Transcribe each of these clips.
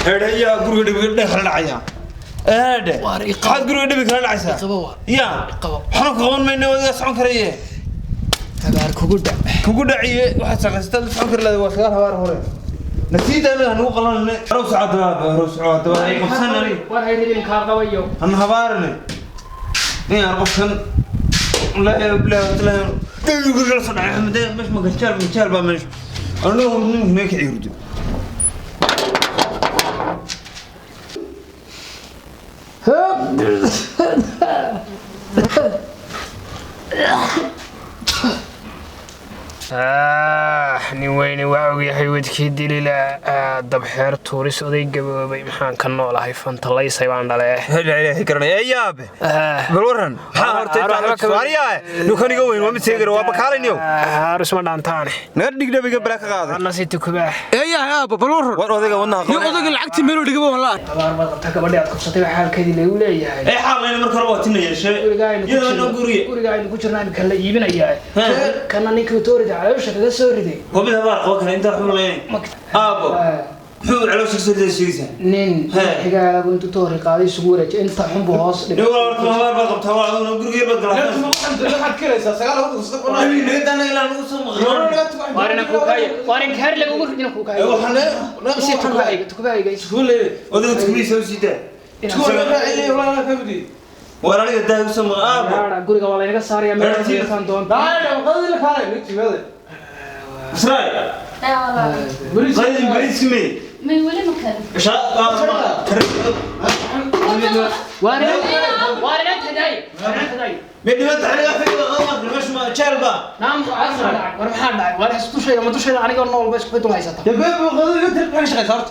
هذا قرود دخل العيا هذا قاعد قرود دخل العيا يا حنا قوان ما إنه سعون كريه هبار كوجود عيه واحد سقستان سعون كريه هذا وسكار هبار هوري نسيت أنا هنو قلنا روس عاد هاي قصنا لي وهاي اللي كارقويو أنا هبارني نيا قصنا لا بلا يقول صنع أحمد مش مقشال بمش أنا هناك يرد نويني وعوي حيوت كيدي لا دبحير توريس أودي جبابي محن كنول هاي فانت الله يسيبان عليه هلا عليه كرنا يا أبي بالورن هارتي واريا لو كان يقوين وما تسيجر وابكارنيو هارس ما دانتاني نقدر نقدر بيجبرك هذا أنا سيت كباه يا أبا بالورن وأنا والله يقصدك العكس ميلو دقيقة والله طبعا ما تكبر أتكب سطيع حال كذي اللي ولا يا أي حال أنا مركباتنا يا شيء يلا نقولي قاعد نقولنا بكلا يبين يا كنا نيكوتوري على وشك هذا سوري وبيها بقى وكان أنت حولين أبو حول على وشك سوري سيسا نين حاجة كنت توري قاعد يسوره أنت حب واصل يلا ورث ما بقى بتوالد ونقول غير بقى لا ما حد كذا سأقول هذا صدق أنا نقدر نقول نقسم وارنا كوكاي وارنا كهر لي أقول إنه كوكاي وحنا بس تكوكاي جاي تقول وده تقولي سوي سيدا تقول لا إلي ولا أنا كبدي وأنا لقيت ده يسمى أبو لا قولي قوالي نقص صار يا مير تيران دون لا قصدي لك هاي نكتب هذا إسرائيل بريد كمي من ولا مكان شاء وارنا تداي بدي ما تعرف في الغلط مش ما شربة نعم أسرع ورمحان وارنا ستوشي ما توشي أنا قلنا والله بس كنت ما يسات يا بيبي قصدي قلت لك شغل صارت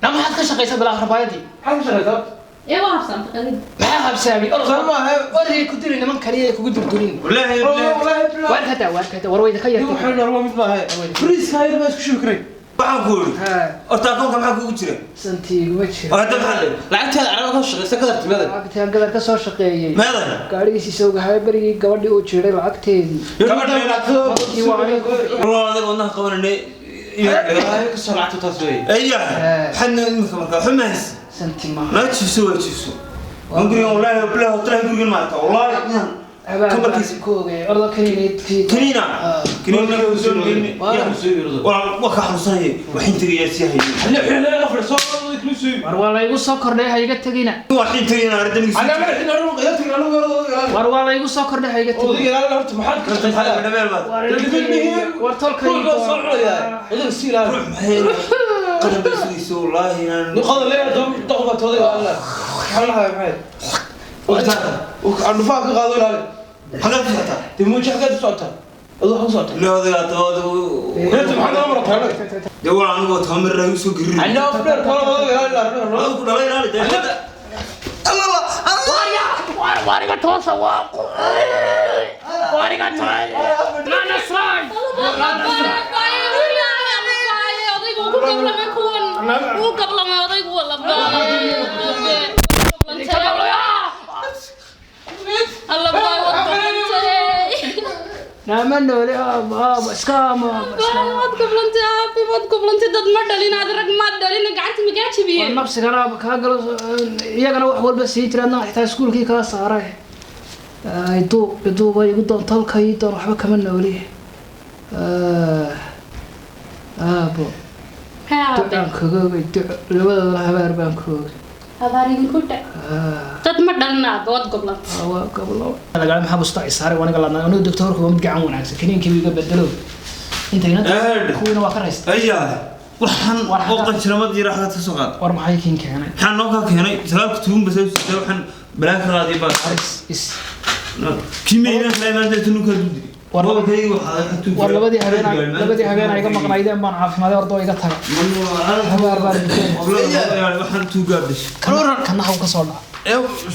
نعم حد كش قيس بالآخر بايدي حاجة شغل صارت إيه وعرفت تقريبا ما هب سامي صار ما هي وري كنت لي نمان كريه كوجد دورين والله واركتا وروي ذكية يوم حنا روح مثل هاي فريز هاي بس كشوف كري بحقول أرتاحون كم حقول كتير سنتي وجه وهذا محل لعبت هذا أنا ما كنت شغل سكرت ماذا لعبت قبل كسر شقية ماذا قاري سيسوق هاي بري قبل وجهي لعبتين والله هذا قلنا قبل إني هاي كسر لعبت تصوير أيه حنا مثل حماس سنتي ما لا تشوفوا نقول والله بلا طلع يقول ما والله كم كيس كوجي أرض كنينا وكحل صحيح وحين تجي يسيحي لا أفرس صار كنسي والله يقول سكر ده هيجي تجينا وحين تجينا أردني أنا ما إحنا نروح قلت لك أنا والله يقول سكر ده هيجي ودي أنا رحت محل كنت ورتول كل صار يا هذا السيل هذا قدم بس والله يعني نقول ليه ضغط تودي ولا حلها يا محل وعنفاك قادوا له حاجات فيها تموت حاجات صوتها الله صوتها لا هذا انت محل عمرك هلا دور عنه تمر رئيس قريب انا افضل لا الله واريغا توسا واريغا توسا لا نسراي قبل ما يضيق ولا الله نعم نولي اسكام ما قبل انت ضد مدلين هذا رقم مدلين قعدت مقاتش بيه نفسي انا كاغل يغنا wax walba sii tirana xitaa iskuulkii ka saaray idoo bay ugu doontalkay doon waxba kama nooli abo ها كوغي labada habar baan koogay habaariga ku dhac dad ma dhalna dood goblan waa goblo laga maxaa bustaa isaaray waniga la naano doctorku waa mid gacan wanaagsan kiniinkii iga bedelo intayna kuwina waa ka raystay ayaa waxaan qolqan jiramad yar xaga soo qaad war maxay kiin keenay waxaan noo ka keenay salaadku tuun bas waxaan balaaka raadi baa is kimeena faymaanta tunuka dudi warkay war labadii habeen ay ga maqnaydeen baan caafimaad ordo iga tagay habar waxaan tuugaabis kana haw ka soo dhac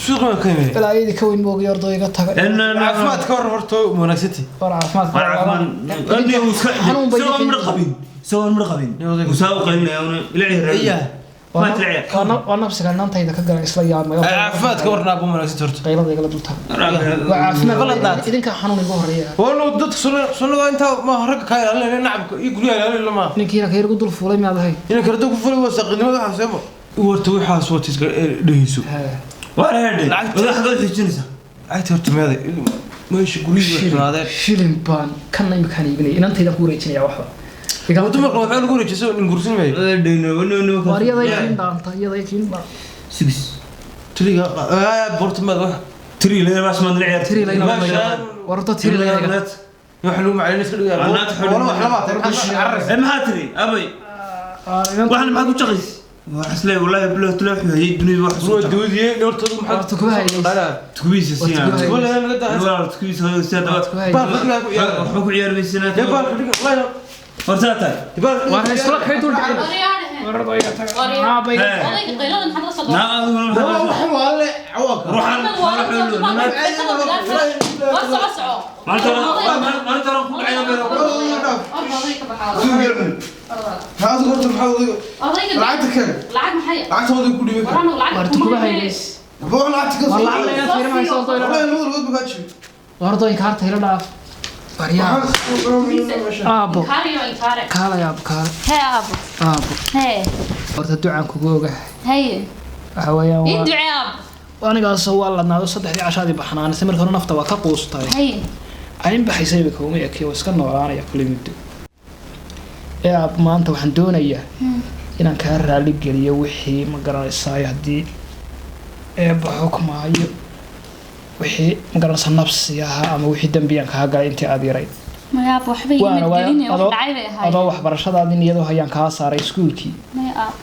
suuq ma keenay ilaa aydi ka weyn boog ordo iga tagay caafimaad ka horto wanaagsanti war caafimaad أني سوى مرقبين مسابقة إلى ما تلعب وانا نفسك ان انت اذا كقرا اسلا يا ما عافماد ka warna buu wanaagsan horto qaylada igala dulta waa caafimaad idinka xanuun igu horeeya wano dad sunnada inta ma rag ka ilaalin nacab iyo guriga ilaalin lama ninkiina ka yar dul fuulay ma adahay inay kardo ku fulay wasaqnimada xaseemo ورت وحاس وتس دهيسو وارهدي ولا حاجه تجينيسا عيت ورت ماذا ماشي قولي هذا shilin baan kana imkaan iibinay inantayda ku wareejinaya waxba ودم قوة فعل قولي جسوا نقرسين معي waariyada kiin dhaanta iyada kiin dhaan 6 تري بورت ماذا 3 لا باش ما نلعب tiri la ina warta tiri la ina يحلو مع الناس كل والله حلوات ما تري ابي waxaan maxaa ku jaqays wax leey wallahi bilo tulax hayay dunida wax soo دودي دورت محط تكويس سيان ولا انا قد ولا تكويس هذا سياد waxba ku ciyaar meysana والله farsaata waan isla kayd ul dhacay wariyada odayga qaylada maxaa soo naa والله عواك ruuxan ما ترى كل عيال هذا قلت محاول لعبتك lacag maxay لعبت هذا كل يوم warta kuba hayleys بقول لعبتك والله لا تيرم ay soo doyro والله نور قد بقى شيء warta in kaarta ila dhaaf wariyaa aabo kaariyo intaare kaala yaab kaala hee aabo aabo hee warta ducaan kugu ogahay haye waxa weeyaan ii waa ducee aabo anigaas waa la naado saddexdii cashaadii baxnaanay markii hore nafta waa ka quustay haye ayin baxaysay ba kuma yakiyo iska noolaanaya kulli muddo aab maanta waxaan doonayaa inaan ka raali geliyo wixii ma garanaysaa hadii baxo kumaayo wixii ma garanaysaa nafsi ah ama wixii dambiyan ka galay intii aad yaray ma yaab waxba yimid gelin wax dhacay bay ahayd adoo waxbarashadaadii niyadoo hayaan kaa saaray iskuulkii ma yaab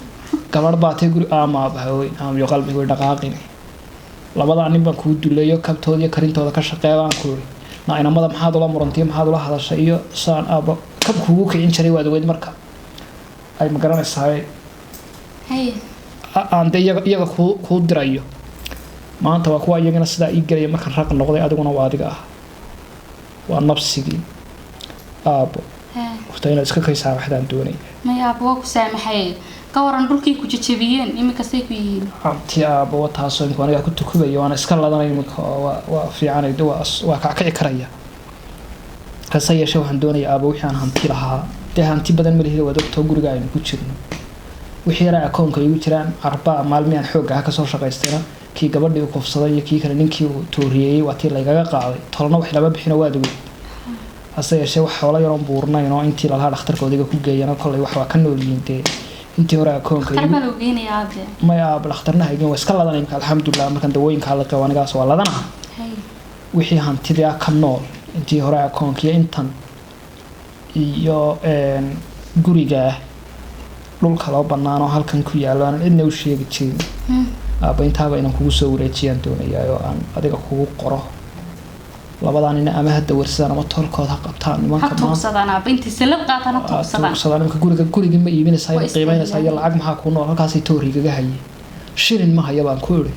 gabadh baatay guri ama bahawey ama yo qalbigu dhaqaaqin labada nin baan ku duleeyo kabtooda iyo karintooda ka shaqeeyaan ku na inamada maxaad ula murantiyo maxaad ula hadashay iyo saan aba kab kugu kicin jiray waad weyd marka ay ma garanaysaa haye aan iyaga ku dirayo maanta waa kuwa iyagana sidaa ii gelaya markaan raq noqday adiguna waa adiga ah waa nafsigii aabo horta inaad iska kaysaa waxdaan doonaya ma yaab waa ku saamaxay ka waran dhulkii ku jajabiyeen imika say ku yihiin abti aabo wataasoo imika aniga ku tukubayo waana iska ladanay imika waa fiicanay waa kackici karaya kase yeeshee waxaan doonaya aabo wixii aan hanti lahaa dee hanti badan malihida waad ogtoo guriga aynu ku jirno wixii yaraa akoonka igu jiraan arbaa maalmi aan xoogga ah kasoo shaqaystayna kii gabadhii u kufsaday iyo kii kale ninkii uu tooriyeeyey waa tii laygaga qaaday tolna wax lama bixino waad ogey hase yeeshee wax xoola yaroon buurnayn oo intii lalahaa dhakhtarka odiga ku geeyana kollay wax waa ka noolyihiin dee intii hore akoonka maya aaba dhakhtarnaha igin waa iska ladanay imka alxamdulilah markaan dawooyinkaa la qabo anigaas waa ladanaha wixii hantidii ah ka nool intii hore akoonkiyo intan iyo gurigaa dhulka loo banaanoo halkan ku yaalo aanan cidna u sheegi jirin aaba intaaba inaan kugu soo wareejiyaan doonayaa oo aan adiga kugu qoro labadan ina ama hadda warsadaan ama toolkood ha qabtaan nimanka tuugsadaan guriga ma iibinaysaa ma qiimeynaysaa iyo lacag maxaa kuu nool halkaasay toorigaga hayay shilin ma haya baan ku idhi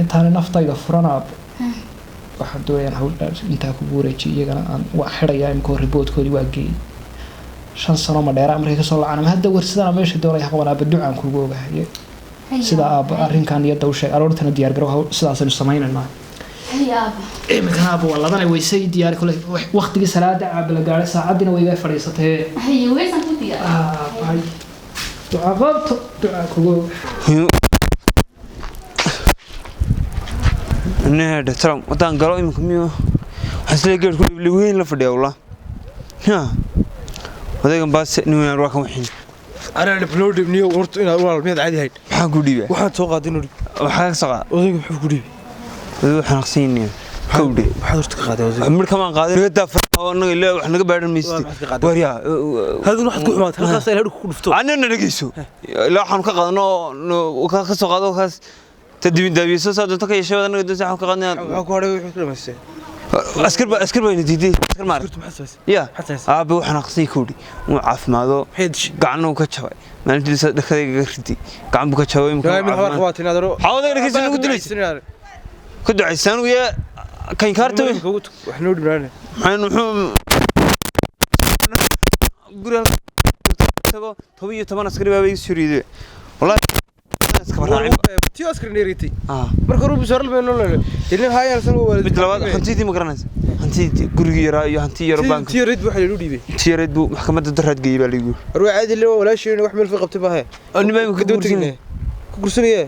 intaani naftayda furan aabo waxaan doonayaan hawldhaa intaa kugu wareejiyo iyagana aan waa xidhayaa imika riboodkoodii waa geeyey 5 sano ma dheera markay kasoo lacaan ama hadda warsadaan meesha doonaya qaban aaba ducaan kugu ogahay sida aaba arrinkan iyo dawshay aroortana diyaar garow sidaasaynu samaynaynaa imikana aaba waa ladanay waysay diyaari kule waqtigii salaada aaba la gaaray saacaddiina wayga fadhiisatay duca qabto duca kugu نهدى ترى وطن قالوا إمك ميو حسلي قلت كل اللي وين لفدي والله ها هذا كان بس نوين أروح وحين أنا البلود بنيو ورت إن أول مية عادي هاي حقو ديبه واحد سوق قاعدين وحاجة صغار وذيك حقو ديبه وحنا قصيني كودي حضرتك قاعد وذيك عمر كمان قاعدين ندافع وإنه لا إحنا قبل الميستي وريا هذا واحد كل ما تخلص إلى هذا كل فتوى أنا نرجسه لا إحنا قاعدين وكاس قاعدين وكاس تدبين دبيسة صار تكيي شو أنا قدرت أحكي قاعدين أكو هذا يحكي مسه أسكر بين ديدي أسكر مار يا أبو إحنا قصي كودي وعف ما ذو حيدش قعنا وكتشوي ما نجي دخل يقردي قعنا بكتشوي لا من هو أخواتنا درو حاول إنك يصير قدرت كده عيسان ويا كان كارتوي وإحنا ودمرنا حين وحوم قرر تبغى تبغى أسكر بابي سوري والله تيو أسكر نيريتي مركو بسر البين ولا اللي هاي أرسل هو بالدلوات هنتيتي مقرنة هنتيتي قرقي رايو هنتي يربانك تيو ريد بحال لودي بي تيو ريد بو محكمة الدرات جيبة اللي يقول روح عادي اللي ولا شيء وحمل في قبته بها أنا ما يمكن kursanaya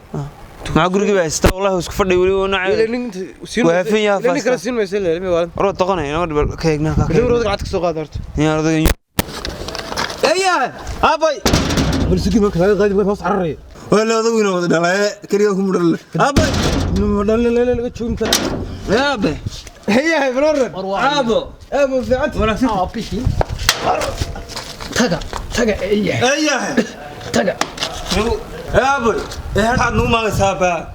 مع قرقي بس والله وسكفر لي ونعي وهفين يا فاس كلا سين ما يسال لي والله رود طقنا انا كيغنا دور قعدت سو قادرت يا رود ايا ابي بل سكي ما كان قاعد هوس عرري ولا ضوينا ودا دلا كريكم دل ابي لا لا شو انت يا ابي هي برر ابو في عند ولا بيشي تاga ايه ايه تاga يا ابي هاد نو ما سابا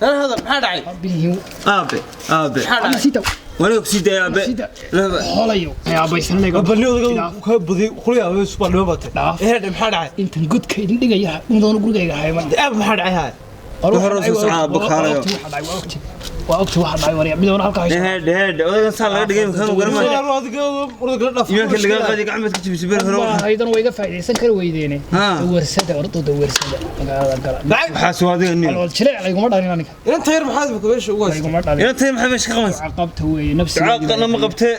انا هذا ما دعي بيهو ابي انا سيتو وانا كسيده يا ابي هolayo يا ابي sanayga بليو ka badi qoliya super loo batay ee ma dhacay intan gudka idin dhigaya indoon gurigayga hayman aab ma dhacay haa وقت واحد معي وريع بدون هلك هاي هاد هاد صار لا دغين كان غرمه يمكن اللي قال قد عمد كتب سبير هروح ايضا ويغا فايديسن كر ويدينه ورسده ورطو دورسده magaalada kala حاسو هذا النيل والله جلع ليغما دhalin aniga انت غير محاسبك ويش هو ليغما dhalin انت ما حبش خمس عقبته وي نفسي عقنا ما قبته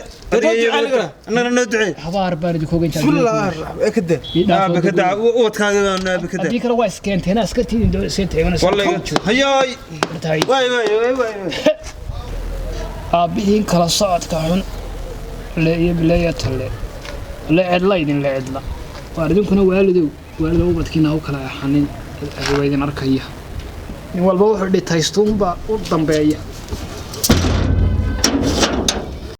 انا ندعي حبار بارد كوغن جاي والله كده بكدا ودكاغا بكدا دي كره واس كنتنا اسكتين دو سنتين والله هياي واي aabihiin kala socodka xun leeyatale leedlaydin leedla waalidinkuna waalidow ubadkiina u kala axanin weydin arkaya in walba wuxuu dhitaystuunba u dambeeya